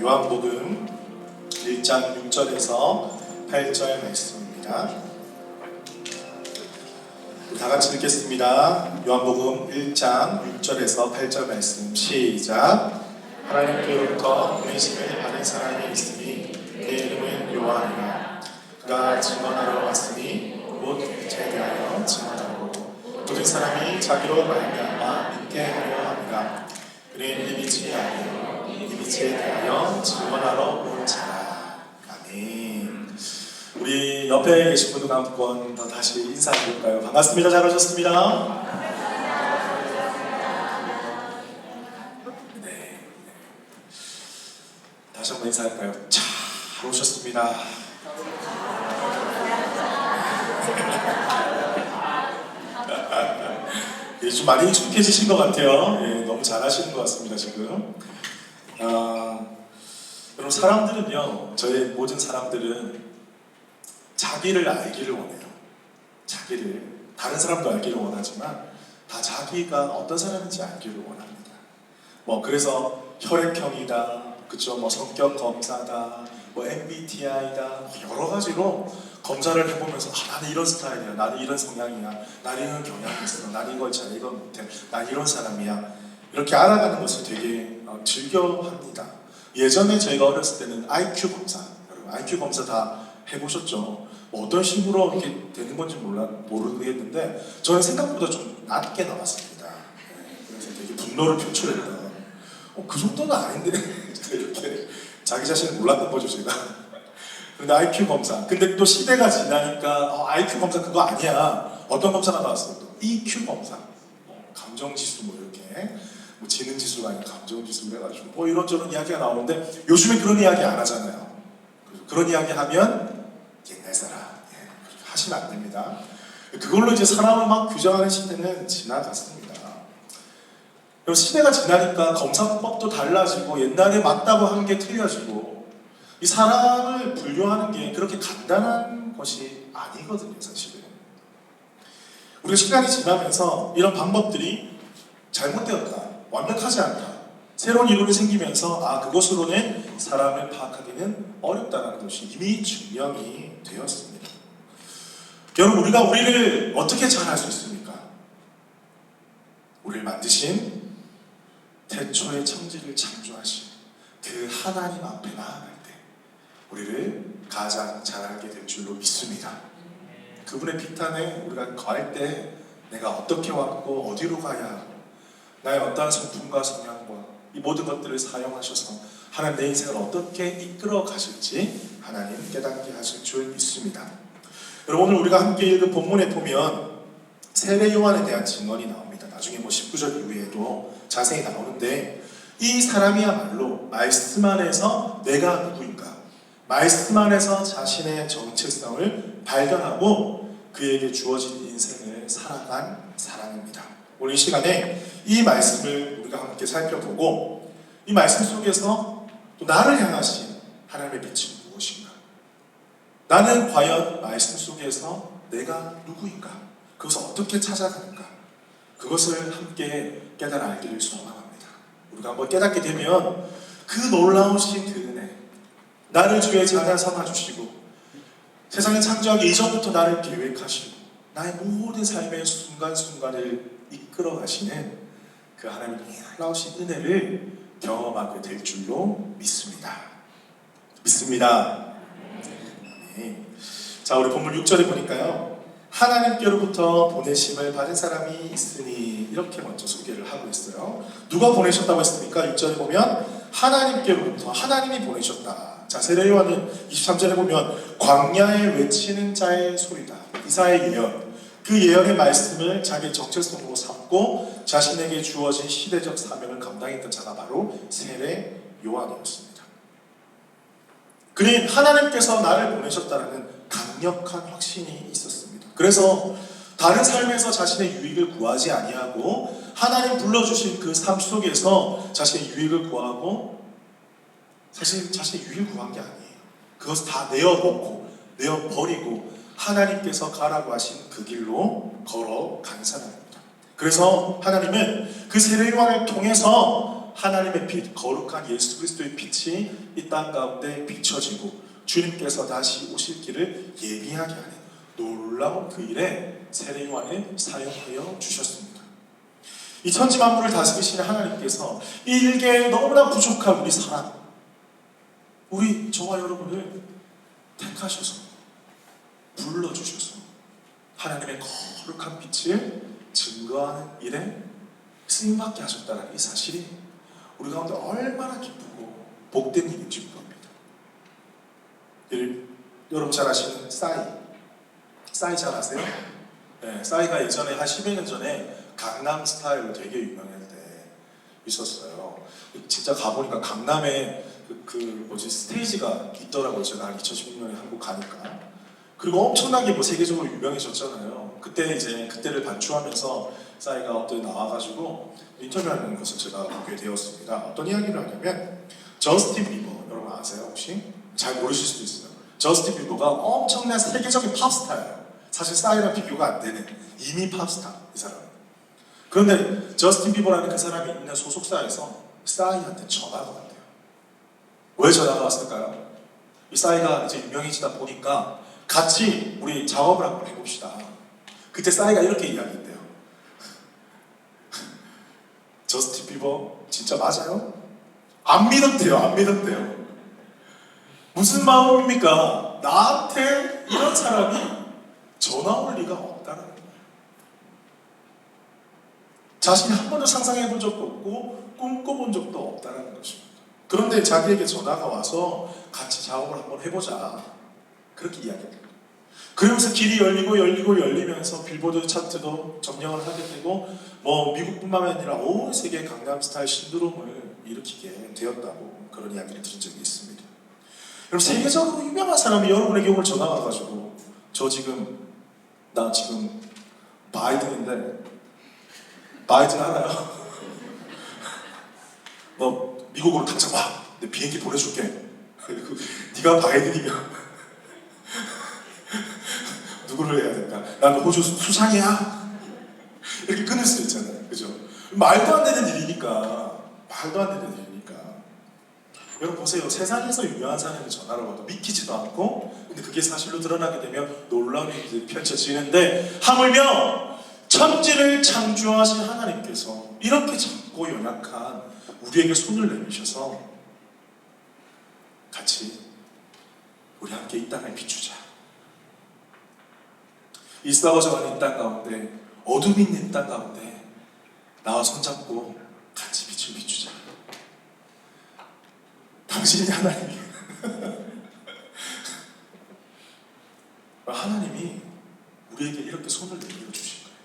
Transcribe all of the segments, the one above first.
요한복음 1장 6절에서 8절 말씀입니다. 다 같이 읽겠습니다. 요한복음 1장 6절에서 8절 말씀 시작. 하나님께로부터 보내심을 받은 사람이 있으니 그 이름은 요한이라. 그가 증언하러 왔으니 곧 빛에 대하여 증언하고 모든 사람이 자기로 말미암아 믿게 하려 함이라. 그는 이 빛이 아니요 이 빛에 대하여 증언하러 온 자라. 아멘. 우리 옆에 계신 분들 한 번 더 다시 인사드릴까요? 반갑습니다. 잘 오셨습니다. 네. 다시 한번 인사할까요? 잘 오셨습니다. 예, 좀 많이 익숙해지신 것 같아요. 예, 너무 잘하시는 것 같습니다, 지금. 여러분, 사람들은요, 저희 모든 사람들은 자기를 알기를 원해요. 자기를, 다른 사람도 알기를 원하지만 다 자기가 어떤 사람인지 알기를 원합니다. 그래서 혈액형이다, 그쵸? 성격 검사다, MBTI다, 여러 가지로 검사를 해보면서 나는 이런 스타일이야, 나는 이런 성향이야, 나는 이런 경향이 있어, 나는 이걸 잘, 이건 못해, 난 이런 사람이야. 이렇게 알아가는 것을 되게 즐겨합니다. 예전에 저희가 어렸을 때는 IQ 검사, 여러분 IQ 검사 다 해보셨죠? 어떤 식으로 이렇게 되는 건지 모르겠는데 저는 생각보다 좀 낮게 나왔습니다. 그래서 되게 분노를 표출했던 그 정도는 아닌데 이렇게 자기 자신을 몰랐던 거죠, 제가. 근데 IQ 검사. 근데 또 시대가 지나니까 IQ 검사 그거 아니야. 어떤 검사가 나왔어요? 또 EQ 검사. 감정지수 이렇게. 지능지수가 아니라 감정지수를 해가지고 이런저런 이야기가 나오는데 요즘에 그런 이야기 안 하잖아요. 그런 이야기 하면 옛날 사람. 그렇게 하시면 안 됩니다. 그걸로 이제 사람을 막 규정하는 시대는 지나갔습니다. 그리고 시대가 지나니까 검사법도 달라지고 옛날에 맞다고 하는 게 틀려지고 이 사람을 분류하는 게 그렇게 간단한 것이 아니거든요, 사실은. 우리가 시간이 지나면서 이런 방법들이 잘못되었다, 완벽하지 않다, 새로운 이론이 생기면서 그것으로는 사람을 파악하기는 어렵다는 것이 이미 증명이 되었습니다. 여러분, 우리가 우리를 어떻게 잘 알 수 있습니까? 우리를 만드신 태초의 천지를 창조하신 그 하나님 앞에 나아갈 때 우리를 가장 잘 알게 될 줄로 믿습니다. 그분의 비탄에 우리가 거할 때 내가 어떻게 왔고 어디로 가야 하고 나의 어떠한 성품과 성향과 이 모든 것들을 사용하셔서 하나님 내 인생을 어떻게 이끌어 가실지 하나님 깨닫게 하실 줄 믿습니다. 여러분, 오늘 우리가 함께 읽은 본문에 보면 세례 요한에 대한 증언이 나옵니다. 나중에 19절 이후에도 자세히 나오는데 이 사람이야말로 말씀 안에서 내가 누구인가, 말씀 안에서 자신의 정체성을 발견하고 그에게 주어진 인생을 살아간 사람입니다. 오늘 이 시간에 이 말씀을 우리가 함께 살펴보고 이 말씀 속에서 또 나를 향하신 하나님의 빛은 무엇인가, 나는 과연 말씀 속에서 내가 누구인가, 그것을 어떻게 찾아가는가, 그것을 함께 깨달아 알기를 소망합니다. 우리가 한번 깨닫게 되면 그 놀라우신 그 은혜, 나를 주의 자녀 삼아주시고 세상을 창조하기 이전부터 나를 계획하시고 나의 모든 삶의 순간순간을 이끌어 가시는 그 하나님의 놀라우신 은혜를 경험하게 될 줄로 믿습니다. 믿습니다. 네. 자, 우리 본문 6절에 보니까요, 하나님께로부터 보내심을 받은 사람이 있으니 이렇게 먼저 소개를 하고 있어요. 누가 보내셨다고 했습니까? 6절에 보면 하나님께로부터, 하나님이 보내셨다. 자, 세례 요한은 23절에 보면 광야에 외치는 자의 소리다. 이사야의 예언, 그 예언의 말씀을 자기의 정체성으로 삼고 자신에게 주어진 시대적 사명을 감당했던 자가 바로 세례 요한이었습니다. 그는 하나님께서 나를 보내셨다는 강력한 확신이 있었습니다. 그래서 다른 삶에서 자신의 유익을 구하지 아니하고 하나님 불러주신 그 삶 속에서 자신의 유익을 구하고, 사실 자신의 유익을 구한 게 아니에요. 그것을 다 내어놓고 내어버리고 하나님께서 가라고 하신 그 길로 걸어간 사람입니다. 그래서 하나님은 그 세례 요한을 통해서 하나님의 빛, 거룩한 예수 그리스도의 빛이 이 땅 가운데 비춰지고 주님께서 다시 오실 길을 예비하게 하는 놀라운 그 일에 세례 요한을 사용하여 주셨습니다. 이 천지 만물을 다스리시는 하나님께서 이 일개에 너무나 부족한 우리 사람, 우리 저와 여러분을 택하셔서 불러주셔서 하나님의 거룩한 빛을 증거하는 일에 쓰임받게 하셨다는 이 사실이 우리 가운데 얼마나 기쁘고 복된 일인지 모릅니다. 여러분 잘 아시는 싸이 잘 아세요? 네, 싸이가 예전에 한 10여 년 전에 강남 스타일로 되게 유명할 때 있었어요. 진짜 가보니까 강남에 스테이지가 있더라고요. 제가 한 2016년에 한국 가니까. 그리고 엄청나게 세계적으로 유명해졌잖아요. 그때를 반추하면서 싸이가 어떤 나와가지고 인터뷰하는 것을 제가 보게 되었습니다. 어떤 이야기를 하냐면 저스틴 비버, 여러분 아세요 혹시? 잘 모르실 수도 있어요. 저스틴 비버가 엄청난 세계적인 팝스타예요. 사실 싸이랑 비교가 안 되는 이미 팝스타 이 사람. 그런데 저스틴 비버라는 그 사람이 있는 소속사에서 싸이한테 전화가 왔대요. 왜 전화가 왔을까요? 이 싸이가 이제 유명해지다 보니까 같이 우리 작업을 한번 해봅시다. 그때 싸이가 이렇게 이야기했대요. 저스틴 비버 진짜 맞아요? 안 믿었대요. 무슨 마음입니까? 나한테 이런 사람이 전화 올 리가 없다는 거예요. 자신이 한 번도 상상해 본 적도 없고 꿈꿔본 적도 없다는 것입니다. 그런데 자기에게 전화가 와서 같이 작업을 한번 해보자. 그렇게 이야기합니다. 그러면서 길이 열리면서 빌보드 차트도 점령을 하게 되고 미국뿐만 아니라 온 세계 강남스타일 신드롬을 일으키게 되었다고 그런 이야기를 들은 적이 있습니다. 여러분 세계적으로 유명한 사람이 여러분에게 오늘 전화가 와가지고 나 지금 바이든인데 바이든 알아요? 너 미국으로 당장 와. 내 비행기 보내줄게. 네가 바이든이면 누구를 해야 될까? 난 호주 수상이야. 이렇게 끊을 수 있잖아요. 그죠? 말도 안 되는 일이니까. 여러분 보세요. 세상에서 유명한 사람이 전화를 와도 믿기지도 않고 근데 그게 사실로 드러나게 되면 놀라운 일이 펼쳐지는데 하물며 천지를 창조하신 하나님께서 이렇게 작고 연약한 우리에게 손을 내미셔서 같이 우리 함께 이 땅을 비추자. 이 싸워져가는 이 땅 가운데 어둠이 있는 이 땅 가운데 나와 손잡고 같이 빛을 비추자. 당신이 하나님이에요. 하나님이 우리에게 이렇게 손을 내밀어주신 거예요.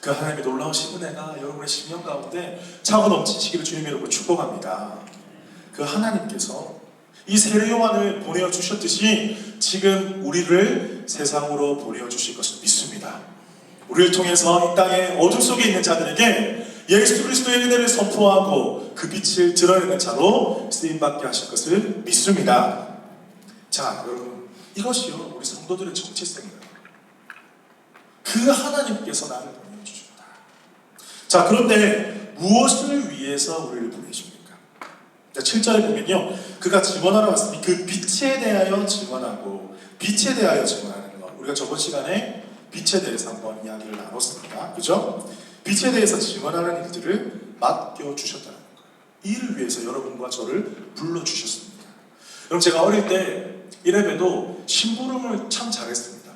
그 하나님의 놀라우신 은혜가 여러분의 심령 가운데 차고 넘치시기를 주님의 이름으로 축복합니다. 그 하나님께서 이 세례 요한을 보내어주셨듯이 지금 우리를 세상으로 보내어주실 것을 믿습니다. 우리를 통해서 이 땅의 어둠 속에 있는 자들에게 예수 그리스도의 은혜를 선포하고 그 빛을 드러내는 자로 쓰임받게 하실 것을 믿습니다. 자, 여러분 이것이요 우리 성도들의 정체성이에요. 그 하나님께서 나를 보내주셨다. 자, 그런데 무엇을 위해서 우리를 보내십니까? 7절에 보면요, 그가 증언하러 왔으니 그 빛에 대하여 증언하고 빛에 대하여 증언하는 것. 우리가 저번 시간에 빛에 대해서 한번 이야기를 나눴습니다. 그죠? 빛에 대해서 증언하는 일들을 맡겨주셨다는 거예요. 이 일을 위해서 여러분과 저를 불러주셨습니다. 여러분 제가 어릴 때 이래봬도 심부름을 참 잘했습니다.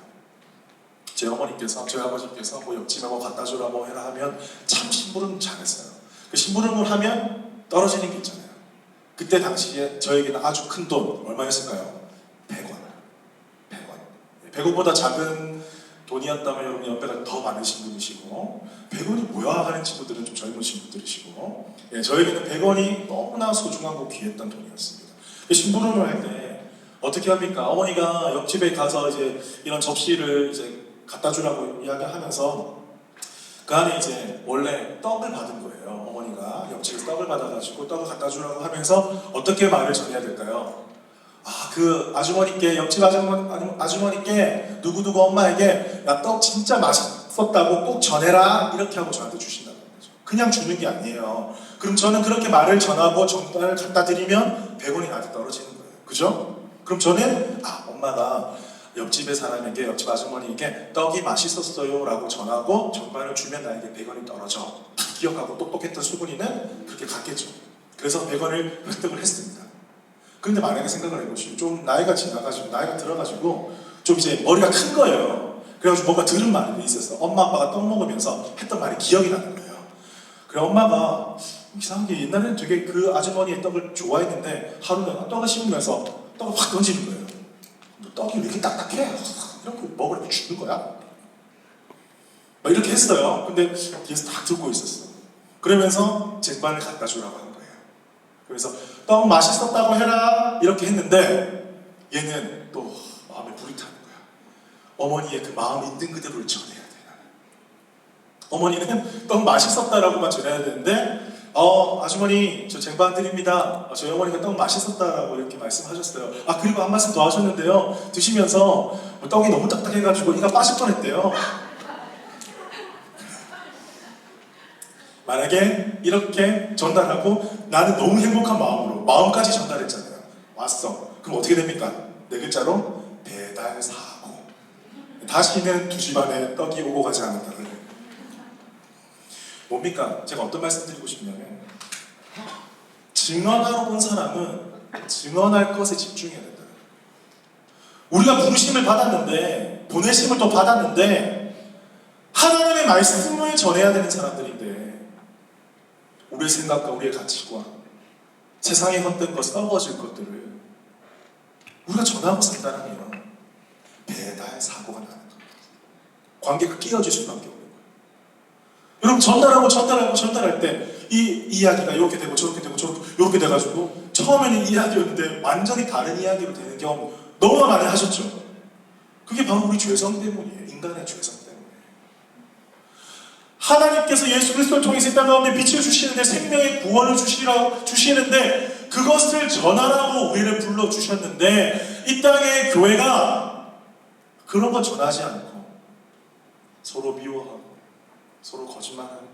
제 어머니께서, 저희 아버지께서 옆집에 갖다 주라고 해라 하면 참 심부름 잘했어요. 그 심부름을 하면 떨어지는 게 있잖아요. 그때 당시에 저에게는 아주 큰 돈, 얼마였을까요? 100원. 100원보다 작은 돈이었다면 여러분 옆에가 더 많으신 분이시고 100원이 뭐야 하는 친구들은 좀 젊으신 분들이시고 저에게는 100원이 너무나 소중하고 귀했던 돈이었습니다. 심부름을 할 때 어떻게 합니까? 어머니가 옆집에 가서 이제 이런 접시를 이제 갖다 주라고 이야기하면서 그 안에 이제 원래 떡을 받은 거예요. 어머니가 옆집에서 떡을 받아가지고 떡을 갖다 주라고 하면서 어떻게 말을 전해야 될까요? 그 아주머니께, 옆집 아주머니께 누구누구 엄마에게 나 떡 진짜 맛있었다고 꼭 전해라, 이렇게 하고 저한테 주신다는 거죠. 그냥 주는 게 아니에요. 그럼 저는 그렇게 말을 전하고 전달을 갖다 드리면 100원이 나한테 떨어지는 거예요. 그죠? 그럼 저는 엄마가 옆집의 사람에게, 옆집 아주머니에게 떡이 맛있었어요 라고 전하고 전반을 주면 나에게 100원이 떨어져. 다 기억하고 똑똑했던 수근이는 그렇게 갔겠죠. 그래서 100원을 획득을 했습니다. 그런데 만약에 생각을 해보시죠. 좀 나이가 들어가지고 좀 이제 머리가 큰 거예요. 그래가지고 뭔가 들은 말이 있었어. 엄마 아빠가 떡 먹으면서 했던 말이 기억이 나는 거예요. 그래 엄마가 이상한 게 옛날에는 되게 그 아주머니의 떡을 좋아했는데 하루는 떡을 씹으면서 떡을 확 던지는 거예요. 너 떡이 왜 이렇게 딱딱해? 이렇게 먹으려고 죽는 거야? 막 이렇게 했어요. 근데 뒤에서 딱 듣고 있었어. 그러면서 쟁반을 갖다 주라고 한 거예요. 그래서 떡 맛있었다고 해라 이렇게 했는데 얘는 또 마음에 불이 타는 거야. 어머니의 그 마음 있는 그대로를 전해야 돼. 어머니는 떡 맛있었다라고만 전해야 되는데 아주머니 저 쟁반 드립니다. 저희 어머니가 떡 맛있었다라고 이렇게 말씀하셨어요. 그리고 한 말씀 더 하셨는데요. 드시면서 떡이 너무 딱딱해가지고 이가 빠질 뻔했대요. 만약에 이렇게 전달하고 나는 너무 행복한 마음으로 마음까지 전달했잖아요. 왔어. 그럼 어떻게 됩니까? 네 글자로 배달사고. 다시는 2시 반에 떡이 오고 가지 않는다는 거예요. 뭡니까? 제가 어떤 말씀 드리고 싶냐면 증언하러 온 사람은 증언할 것에 집중해야 된다. 우리가 부르심을 받았는데 보내심을 또 받았는데 하나님의 말씀을 전해야 되는 사람들인데 우리의 생각과 우리의 가치관 세상에 헛된 것, 썩어질 것들을 우리가 전하고 산다면 배달 사고가 나는 거예요. 관계가 끼어질 수밖에 없는 거예요. 여러분 전달할 때 이 이야기가 이렇게 되고 저렇게 되고 이렇게 돼가지고 처음에는 이야기였는데 완전히 다른 이야기로 되는 경험 너무 많이 하셨죠? 그게 바로 우리 죄성 때문이에요. 인간의 죄성 때문에. 하나님께서 예수 그리스도를 통해서 이 땅 가운데 빛을 주시는데 생명의 구원을 주시는데 그것을 전하라고 우리를 불러주셨는데 이 땅의 교회가 그런 거 전하지 않고 서로 미워하고 서로 거짓말하고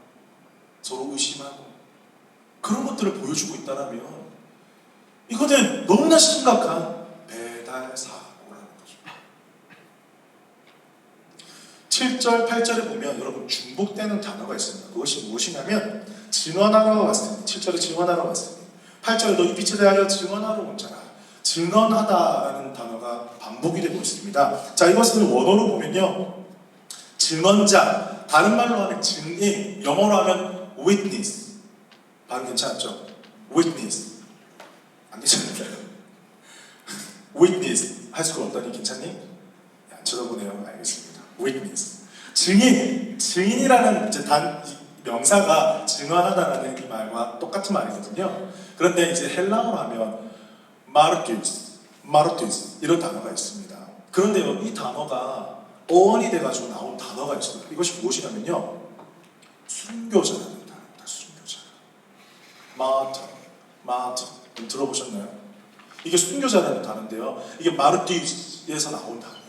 서로 의심하고 그런 것들을 보여주고 있다면 이거는 너무나 심각한 배달 사고라는 거죠. 7절, 8절에 보면 여러분 중복되는 단어가 있습니다. 그것이 무엇이냐면 증언하러 왔으니 7절에 증언하러 왔으니 8절에 너희 빛에 대하여 증언하러 온 자라 증언하다라는 단어가 반복이 되고 있습니다. 자, 이것을 원어로 보면요 증언자, 다른 말로 하면 증인, 영어로 하면 witness. 발음 괜찮았죠? witness. 안 괜찮을까요? witness. 할 수가 없다니 괜찮니? 안 쳐다보네요. 알겠습니다. witness. 증인이라는 이제 명사가 증언하다라는 이 말과 똑같은 말이거든요. 그런데 이제 헬라어로 하면 마르투스 이런 단어가 있습니다. 그런데요, 이 단어가 어원이 돼가지고 나온 단어가 있어요. 이것이 무엇이냐면요, 순교자라는 단어입니다. 순교자. 마르트 들어보셨나요? 이게 순교자라는 단어인데요. 이게 마르투스에서 나온 단어예요.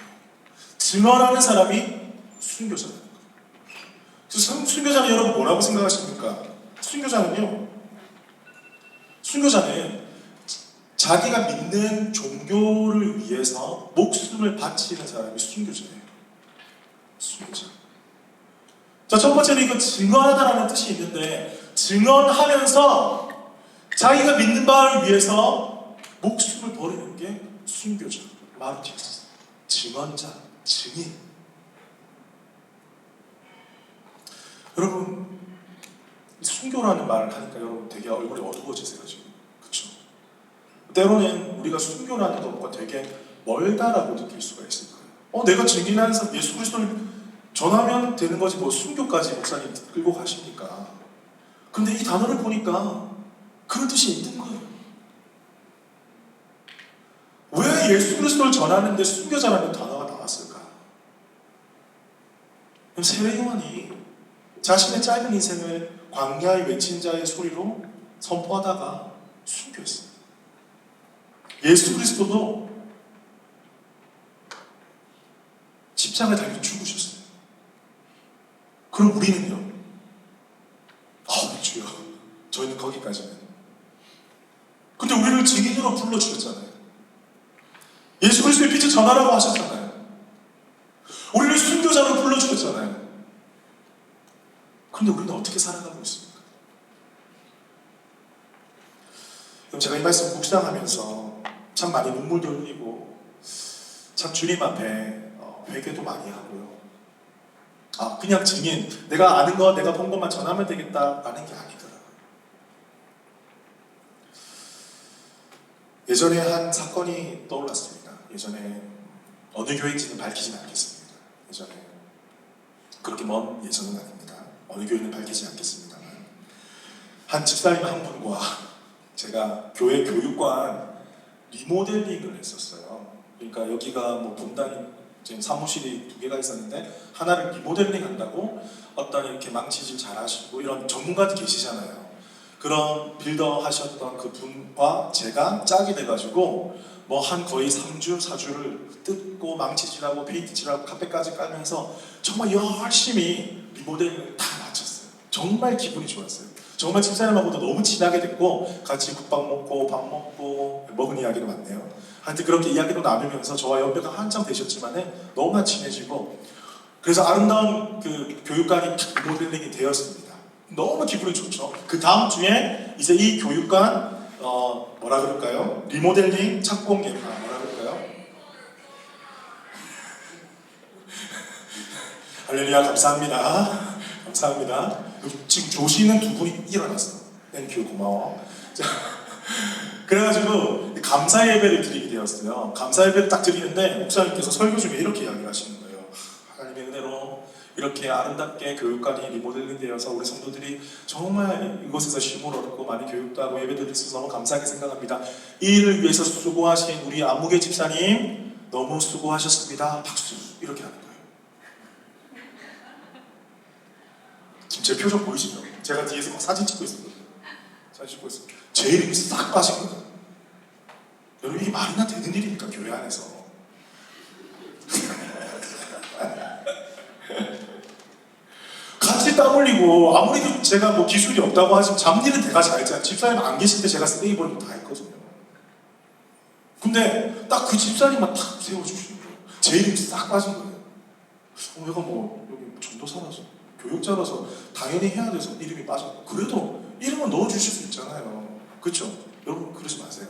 증언하는 사람이 순교자라는 거예요. 그래서 순교자는 여러분 뭐라고 생각하십니까? 순교자는 자기가 믿는 종교를 위해서 목숨을 바치는 사람이 순교자예요. 순교자. 자, 첫 번째는 이거 증언하다라는 뜻이 있는데 증언하면서 자기가 믿는 바를 위해서 목숨을 버리는 게 순교자, 마르티스, 증언자, 증인. 여러분, 순교라는 말을 하니까 여러분 되게 얼굴이 어두워지세요 지금, 그렇죠? 때로는 우리가 순교라는 것과 되게 멀다라고 느낄 수가 있을 거예요. 내가 증인하는 사람 예수 그리스도를 전하면 되는 거지 뭐 순교까지 목사님 끌고 가십니까? 근데 이 단어를 보니까 그런 뜻이 있는 거예요. 왜 예수 그리스도를 전하는데 순교자라는 단어가 나왔을까? 그럼 세례 요한이 자신의 짧은 인생을 광야의 외친 자의 소리로 선포하다가 순교했어요. 예수 그리스도도 십자가에 달려 죽으셨어요. 그럼 우리는요? 증인으로 불러주셨잖아요. 예수 그리스도의 빛을 전하라고 하셨잖아요. 우리를 순교자로 불러주셨잖아요. 그런데 우리는 어떻게 살아가고 있습니까? 그럼 제가 이 말씀 묵상하면서 참 많이 눈물도 흘리고 참 주님 앞에 회개도 많이 하고요. 그냥 증인, 내가 아는 거, 내가 본 것만 전하면 되겠다라는 게 아니더라고요. 예전에 한 사건이 떠올랐습니다. 예전에 어느 교회인지는 밝히진 않겠습니다. 예전에 그렇게 먼 예전은 아닙니다. 어느 교회는 밝히지 않겠습니다만 한 집사님 한 분과 제가 교회 교육관 리모델링을 했었어요. 그러니까 여기가 뭐 분당이 지금 사무실이 2개가 있었는데 하나를 리모델링 한다고 어떤 이렇게 망치질 잘하시고 이런 전문가들 계시잖아요. 그런 빌더 하셨던 그 분과 제가 짝이 돼가지고 뭐 한 거의 3주, 4주를 뜯고 망치질하고 페인트칠하고 카펫까지 깔면서 정말 열심히 리모델링을 다 마쳤어요. 정말 기분이 좋았어요. 정말 집사님하고도 너무 친하게 됐고 같이 국밥 먹고 밥 먹고 먹은 이야기도 많네요. 하여튼 그렇게 이야기도 나누면서 저와 연배가 한참 되셨지만 너무나 친해지고 그래서 아름다운 그 교육관이 리모델링이 되었습니다. 너무 기분이 좋죠. 그 다음 주에 이제 이 교육관 뭐라 그럴까요? 리모델링 착공 예파 뭐라 그럴까요? 할렐루야 감사합니다. 감사합니다. 지금 조시는 두 분이 일어났어. 땡큐 고마워. 자, 그래가지고 감사 예배를 드리게 되었어요. 감사 예배를 딱 드리는데 목사님께서 설교 중에 이렇게 이야기하시는 거예요. 하나님의 은혜로 이렇게 아름답게 교육관이 리모델링 되어서 우리 성도들이 정말 이곳에서 쉼을 얻고 많이 교육도 하고 예배 드릴 수 있어서 너무 감사하게 생각합니다. 이 일을 위해서 수고하신 우리 안무개 집사님 너무 수고하셨습니다. 박수 이렇게 하는 거예요. 지금 제 표정 보이시죠? 제가 뒤에서 막 사진 찍고 있었거든요. 사진 찍고 있어요. 제 이름이 싹 빠진 거예요. 여러분 이게 말이나 되는 일입니까? 교회 안에서. 같이 땀 흘리고 아무리 제가 뭐 기술이 없다고 하지만 잡일은 제가 잘했잖아요. 집사님 안 계실 때 제가 쓰레기 버리고 다 했거든요. 근데 딱 그 집사님만 탁 세워주시는 거예요. 제 이름이 싹 빠진 거예요. 내가 뭐 여기 전도사라서 교육자라서 당연히 해야 돼서 이름이 빠졌고 그래도 이름은 넣어주실 수 있잖아요. 그렇죠? 여러분 그러지 마세요.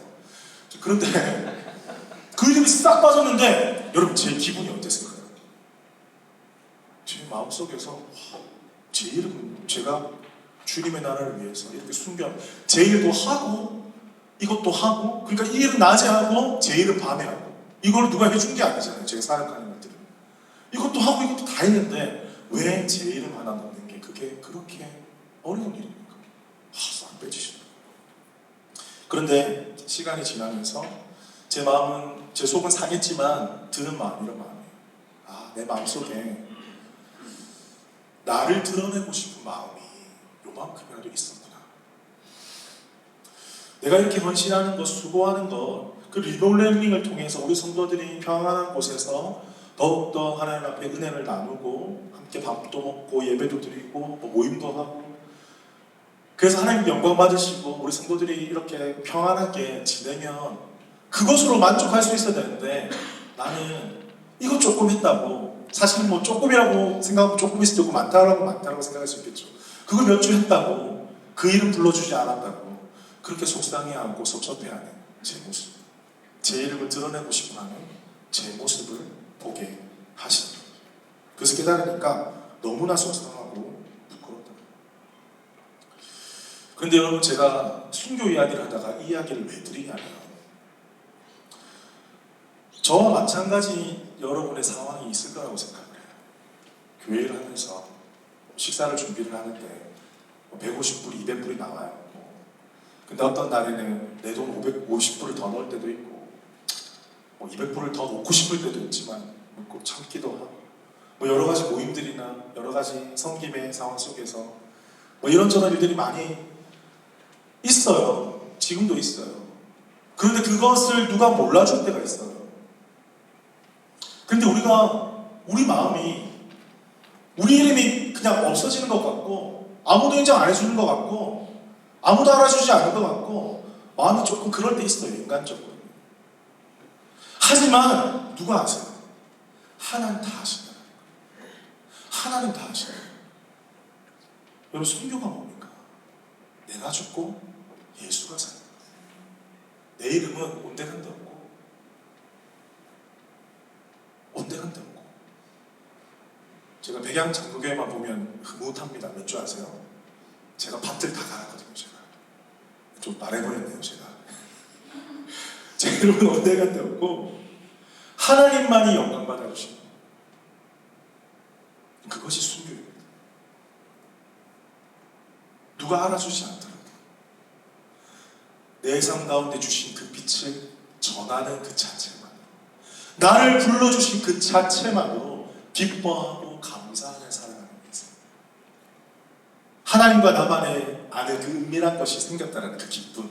그런데 그 이름이 싹 빠졌는데 여러분 제 기분이 어땠을까요? 제 마음속에서 제 이름은 제가 주님의 나라를 위해서 이렇게 순교하고 제 일도 하고 이것도 하고 그러니까 이 일은 낮에 하고 제 일은 밤에 하고 이걸 누가 해준 게 아니잖아요. 제가 사역하는 것들은 이것도 하고 이것도 다 했는데 왜 제 이름 하나 넣는 게 그게 그렇게 어려운 일입니까? 안 빼지시더라고요. 그런데 시간이 지나면서 제 마음은 제 속은 상했지만 드는 마음 이런 마음이에요. 내 마음속에 나를 드러내고 싶은 마음이 요만큼이라도 있었구나. 내가 이렇게 헌신하는 것, 수고하는 것, 그 리모델링을 통해서 우리 성도들이 평안한 곳에서 더욱더 하나님 앞에 은혜를 나누고 함께 밥도 먹고 예배도 드리고 모임도 하고 그래서 하나님 영광 받으시고 우리 성도들이 이렇게 평안하게 지내면 그것으로 만족할 수 있어야 되는데 나는 이거 조금 했다고 사실 뭐 조금이라고 생각하면 조금 있을 때고 많다라고 생각할 수 있겠죠. 그걸 몇 주 했다고 그 이름 불러주지 않았다고 그렇게 속상해하고 섭섭해하는 제 모습, 제 이름을 드러내고 싶어하는 제 모습을 보게 하십니다. 그래서 깨달으니까 너무나 속상하고 부끄럽다. 그런데 여러분 제가 순교 이야기를 하다가 이 이야기를 왜 드리냐면 저와 마찬가지 여러분의 상황이 있을 거라고 생각을 해요. 교회를 하면서 식사를 준비를 하는데 150불, 200불이 나와요. 근데 어떤 날에는 내 돈 550불을 더 넣을 때도 있고 200불을 더 넣고 싶을 때도 있지만 꼭 참기도 하고 여러 가지 모임들이나 여러 가지 섬김의 상황 속에서 이런저런 일들이 많이 있어요. 지금도 있어요. 그런데 그것을 누가 몰라줄 때가 있어요. 근데 우리 마음이 우리 이름이 그냥 없어지는 것 같고 아무도 인정 안 해주는 것 같고 아무도 알아주지 않을 것 같고 마음이 조금 그럴 때 있어요, 인간적으로. 하지만 누가 아세요? 하나님 다 아신다. 하나님 다 아신다. 여러분, 순교가 뭡니까? 내가 죽고 예수가 산다. 내 이름은 온데간데 없고 온데간데 없고. 제가 백양 장로교회만 보면 흐뭇합니다. 몇 줄 아세요? 제가 밭들 다 갈았거든요. 제가 좀 말해버렸네요. 제 이름은 온데간데 없고 하나님만이 영광 받아주시는, 그것이 순교입니다. 누가 알아주지 않더라도 내 삶 가운데 주신 그 빛을 전하는 그 자체만으로, 나를 불러주신 그 자체만으로 기뻐하고 감사하는 사랑하는 인생. 하나님과 나만의 아는 그 은밀한 것이 생겼다는 그 기쁨.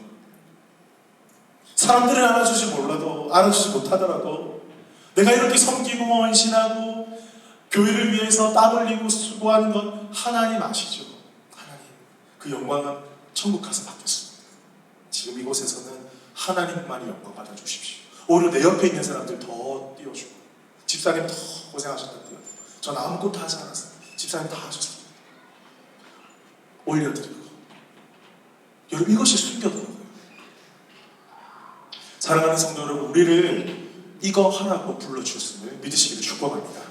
사람들은 알아주지 못하더라도 내가 이렇게 섬기고 헌신하고 교회를 위해서 땀 흘리고 수고하는 건 하나님 아시죠? 하나님, 그 영광은 천국 가서 받겠습니다. 지금 이곳에서는 하나님만이 영광 받아주십시오. 오히려 내 옆에 있는 사람들 더 띄워주고, 집사님 더 고생하셨다고요. 전 아무것도 하지 않았어요. 집사님 다 하셨습니다. 올려드리고. 여러분, 이것이 순교더라고요. 사랑하는 성도 여러분, 우리를 이거 하라고 불러주셨음을 믿으시기를 축복합니다.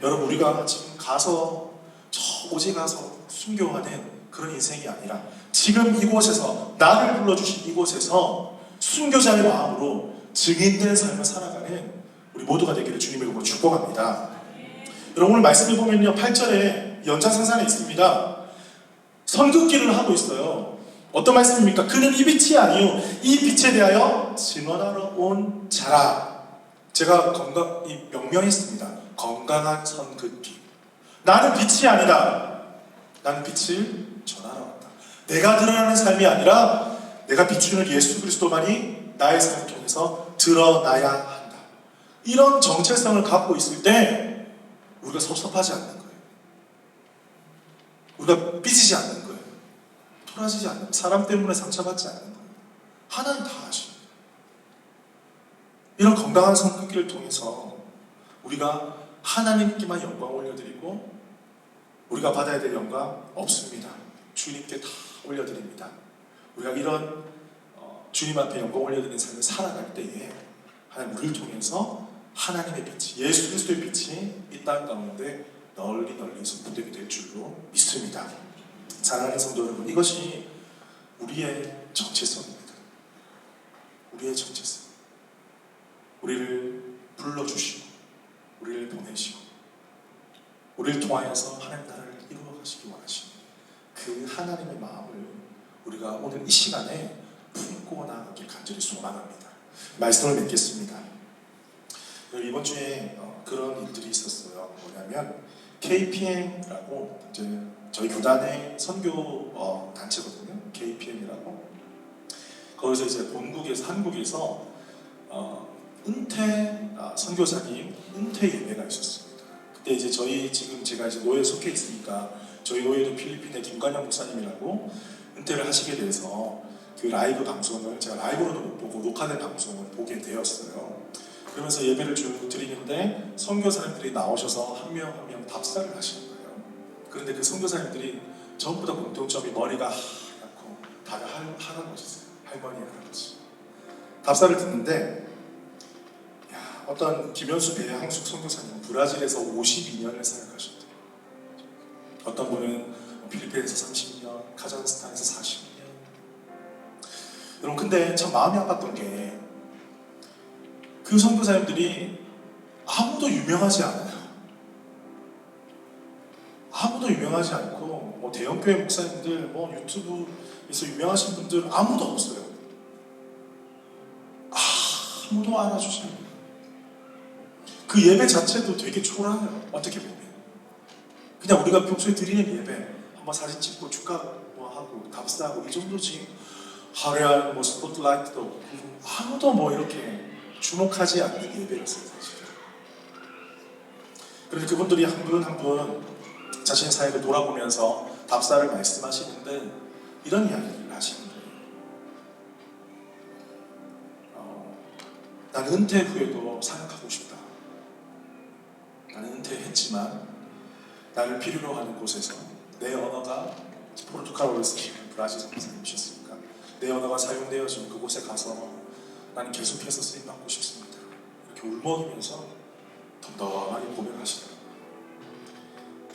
여러분, 우리가 지금 가서 저 오지 가서 순교하는 그런 인생이 아니라 지금 이곳에서, 나를 불러주신 이곳에서 순교자의 마음으로 증인된 삶을 살아가는 우리 모두가 되기를 주님의 이름으로 축복합니다. 여러분, 오늘 말씀을 보면요, 8절에 연장선상에 있습니다. 선긋기를 하고 있어요. 어떤 말씀입니까? 그는 이 빛이 아니요 이 빛에 대하여 증언하러 온 자라. 제가 명명했습니다. 건강한 선긋기. 나는 빛이 아니다. 나는 빛을 전하러 왔다. 내가 드러나는 삶이 아니라 내가 비추는 예수 그리스도만이 나의 삶을 통해서 드러나야 한다. 이런 정체성을 갖고 있을 때 우리가 섭섭하지 않는 거예요. 우리가 삐지지 않는 거예요. 토라지지 않는 거예요. 사람 때문에 상처받지 않는 거예요. 하나님 다 아십니다. 이런 건강한 성격기를 통해서 우리가 하나님께만 영광 올려드리고, 우리가 받아야 될 영광 없습니다. 주님께 다 올려드립니다. 우리가 이런 주님 앞에 영광 올려드리는 삶을 살아갈 때에 하나님, 우리를 통해서 하나님의 빛이, 예수 그리스도의 빛이 이 땅 가운데 널리 선포되게 될 줄로 믿습니다. 사랑하는 성도 여러분, 이것이 우리의 정체성입니다. 우리의 정체성. 우리를 불러주시고 우리를 보내시고 우리를 통하여서 하나님 나라를 이루어가시기 원하시는 그 하나님의 마음을 우리가 오늘 이 시간에 품고 나가길 간절히 소망합니다. 말씀을 맺겠습니다. 이번 주에 그런 일들이 있었어요. 뭐냐면 KPM이라고 이제 저희 교단의 선교 단체거든요. KPM이라고. 거기서 이제 본국에서, 한국에서 은퇴 선교사님 은퇴 예배가 있었습니다. 그때 이제 지금 제가 이제 노예에 속해 있으니까 저희 노예도 필리핀의 김관영 목사님이라고 은퇴를 하시게 돼서 그 라이브 방송을 제가 라이브로도 못 보고 녹화된 방송을 보게 되었어요. 그러면서 예배를 드리는데 선교사님들이 나오셔서 한 명 한 명 답사를 하시는 거예요. 그런데 그 선교사님들이 전부 다 공통점이 머리가 하얗고 다들 할아버지세요. 할머니, 할아버지. 답사를 듣는데 어떤 김현수 배향숙 선교사님은 브라질에서 52년을 살아가셨대요. 어떤 분은 필리핀에서 30년, 카자흐스탄에서 40년. 여러분, 근데 참 마음이 아팠던 게 그 선교사님들이 아무도 유명하지 않아요. 아무도 유명하지 않고 뭐 대형교회 목사님들, 뭐 유튜브에서 유명하신 분들 아무도 없어요. 아무도 알아주지 않아요. 그 예배 자체도 되게 초라해요. 어떻게 보면 그냥 우리가 평소에 드리는 예배, 한번 사진 찍고 축가 뭐 하고 답사하고 이 정도지. 화려한 뭐 스포트라이트도 없고 아무도 뭐 이렇게 주목하지 않는 예배였어요, 사실. 그런데 그분들이 한 분 한 분 자신의 사역을 돌아보면서 답사를 말씀하시는데 이런 이야기를 하시는 거예요. 나는 은퇴 후에도 사역하고 싶다. 나는 은퇴했지만 나를 필요로 하는 곳에서 내 언어가 포르투갈어를 쓰시는 브라질 선생님이셨으니까 내 언어가 사용되어지는 그곳에 가서 나는 계속해서 쓰임받고 싶습니다. 이렇게 울먹이면서 덤덤하게 고백하시더라고요.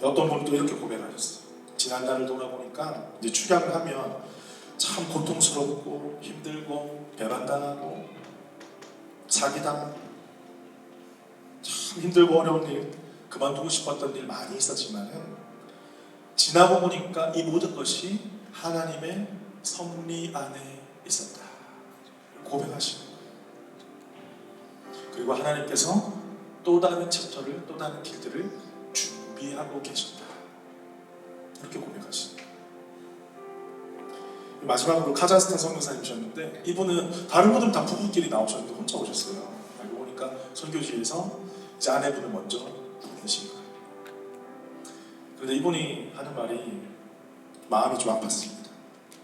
어떤 분은 또 이렇게 고백하셨어요. 지난날을 돌아보니까 이제 축약을 하면 참 고통스럽고 힘들고 배반당하고 사기당하고 참 힘들고 어려운 일, 그만두고 싶었던 일 많이 있었지만은 지나고 보니까 이 모든 것이 하나님의 섭리 안에 있었다. 고백하시는 거예요. 그리고 하나님께서 또 다른 챕터를, 또 다른 길들을 준비하고 계셨다. 이렇게 고백하시는 거예요. 마지막으로 카자흐스탄 선교사님이셨는데 이분은 다른 분들은 다 부부끼리 나오셨는데 혼자 오셨어요. 알고 보니까 선교지에서 이제 아내분을 먼저 보내신 거예요. 그런데 이분이 하는 말이 마음이 좀 아팠습니다.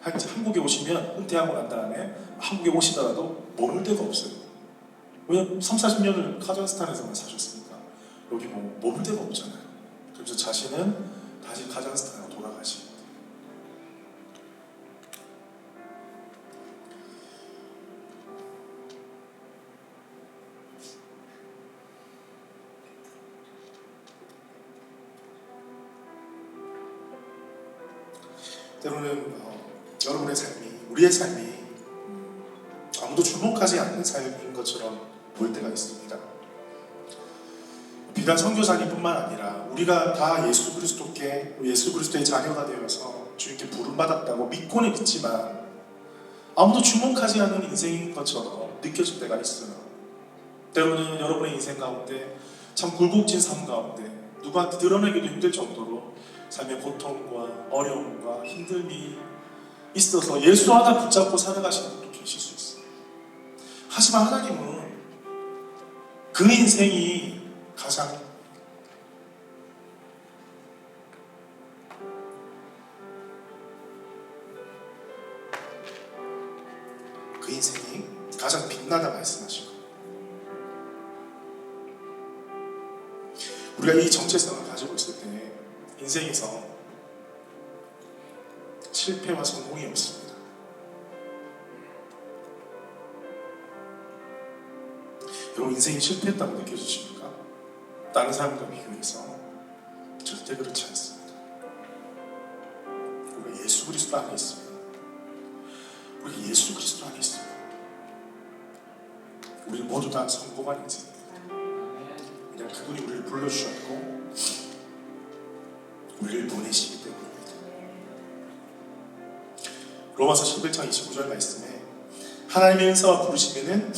한국에 오시면 은퇴하고 난 다음에 한국에 오시더라도 머물 데가 없어요. 왜냐면 30-40년을 카자흐스탄에서만 사셨으니까 여기 뭐 머물 데가 없잖아요. 그래서 자신은 다시 카자흐스탄으로 돌아가시고 때로는 여러분의 삶이, 우리의 삶이 아무도 주목하지 않는 삶인 것처럼 보일 때가 있습니다. 비단 선교사님뿐만 아니라 우리가 다 예수 그리스도의 자녀가 되어서 주님께 부름받았다고 믿고는 있지만 아무도 주목하지 않는 인생인 것처럼 느껴질 때가 있어요. 때로는 여러분의 인생 가운데 참 굴곡진 삶 가운데 누구한테 드러내기도 힘들 정도로 삶의 고통과 어려움과 힘듦이 있어서 예수 하나 붙잡고 살아가시는 분도 계실 수 있어요. 하지만 하나님은 그 인생이 가장 빛나다 말씀하시고 우리가 이 정체성을 가지고 있을 때 인생에서 실패와 성공이 없습니다. 여러분 인생이 실패했다고 느껴지십니까? 다른 사람과 비교해서 절대 그렇지 않습니다. 우리가 예수 그리스도 안에 있습니다. 우리가 예수 그리스도 안에 있습니다. 우리 모두 다 성공한 인생입니다. 그냥 그분이 우리를 불러주셨고 우리를 보내시기 때문입니다. 로마서 11장 29절 말씀에 하나님의 은사와 부르심에는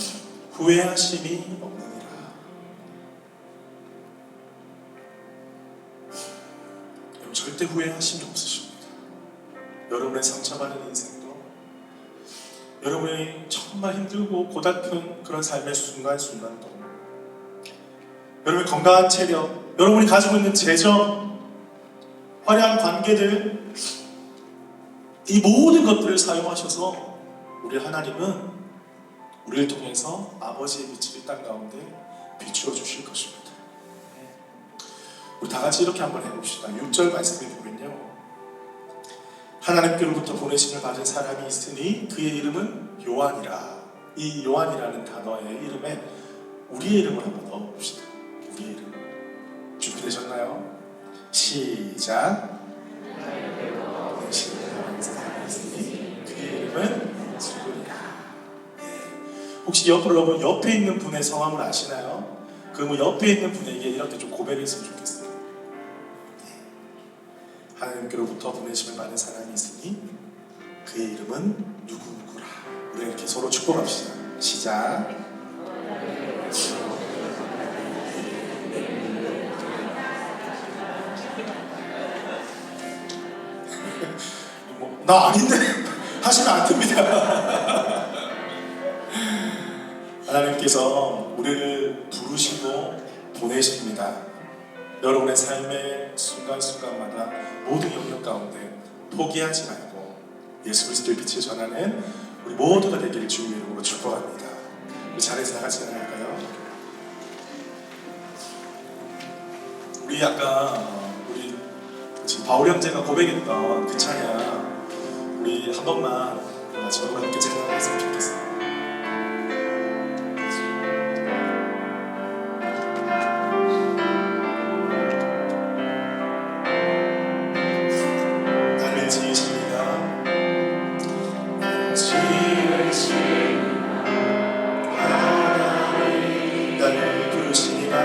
후회하심이 없느니라. 여러분 절대 후회하심이 없으십니다. 여러분의 상처받은 인생도 여러분의 정말 힘들고 고달픈 그런 삶의 순간순간도 여러분의 건강한 체력, 여러분이 가지고 있는 재정, 화려한 관계들, 이 모든 것들을 사용하셔서 우리 하나님은 우리를 통해서 아버지의 빛을 이 땅 가운데 비추어 주실 것입니다. 우리 다 같이 이렇게 한번 해봅시다. 6절 말씀에 보면요, 하나님께로부터 보내심을 받은 사람이 있으니 그의 이름은 요한이라. 이 요한이라는 단어의 이름에 우리의 이름을 한번 넣어봅시다. 우리의 이름. 준비되셨나요? 시작. 보내심을 받은 사람이 있으니 그의 이름은 누구리라. 혹시 여러분 옆에 있는 분의 성함을 아시나요? 그러면 옆에 있는 분에게 이렇게 좀 고백을 했으면 좋겠어요. 하나님께로부터 보내심을 받은 사람이 있으니 그의 이름은 누구누구라. 우리 이렇게 서로 축복합시다. 시작. 나 아닌데 하시면 안 됩니다. 하나님께서 우리를 부르시고 보내십니다. 여러분의 삶의 순간순간마다 모든 영역 가운데 포기하지 말고 예수 그리스도의 빛을 전하는 우리 모두가 되기를 주님의 이름으로 축복합니다. 우리 자리에서 다 같이 나갈까요? 우리 아까 우리 지금 바울 형제가 고백했던 그 찬양 우리 한 번만 마지막으로 함께 찬양했으면 좋겠어요. 나를 지으시니가 하나님 나를 부르시니가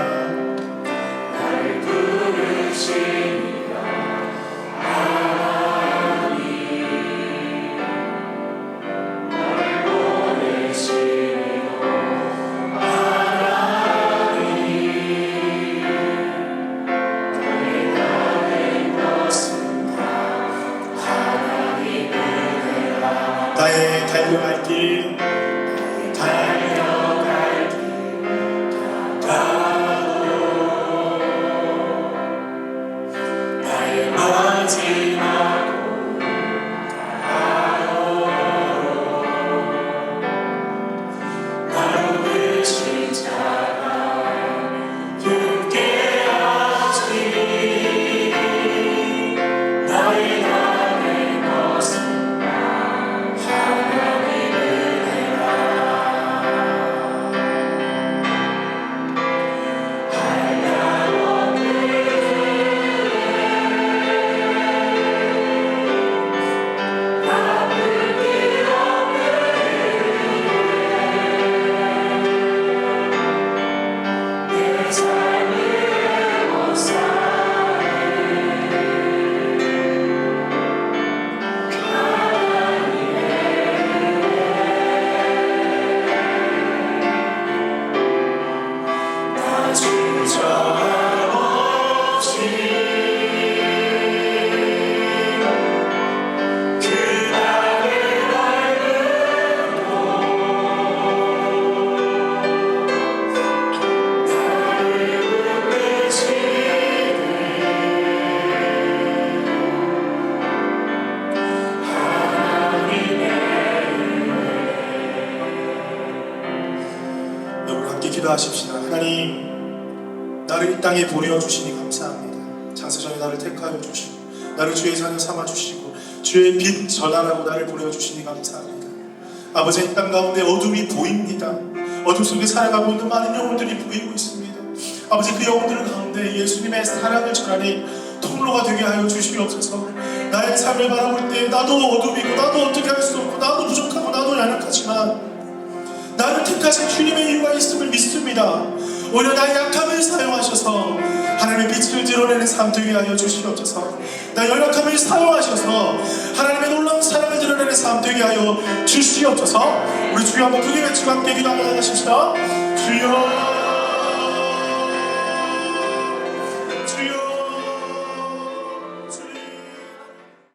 나의 달려갈 길 달려갈 길 가도 나의 마지막 나로 그친 자가 함께하지 나의 남은 것은 기도하십시다. 하나님, 나를 이 땅에 보내어주시니 감사합니다. 장세전에 나를 택하여 주시고 나를 주의 자녀 삼아주시고 주의 빛 전하라고 나를 보내어주시니 감사합니다. 아버지, 이 땅 가운데 어둠이 보입니다. 어둠 속에 살아가고 있는 많은 영혼들이 보이고 있습니다. 아버지, 그 영혼들 가운데 예수님의 사랑을 전하니 통로가 되게 하여 주시옵소서. 나의 삶을 바라볼 때 나도 어둠이고 나도 어떻게 할 수 없고 나도 부족하고 나도 연약하지만 나를 택하신 주님의 이유가 있음을 믿습니다. 오히려 나의 약함을 사용하셔서 하나님의 빛을 드러내는 삶 되게 하여 주시옵소서. 나의 연약함을 사용하셔서 하나님의 놀라운 사랑을 드러내는 삶 되게 하여 주시옵소서. 우리 주여 한번 크게 외치고 함께 기도하며 나가십시다. 주여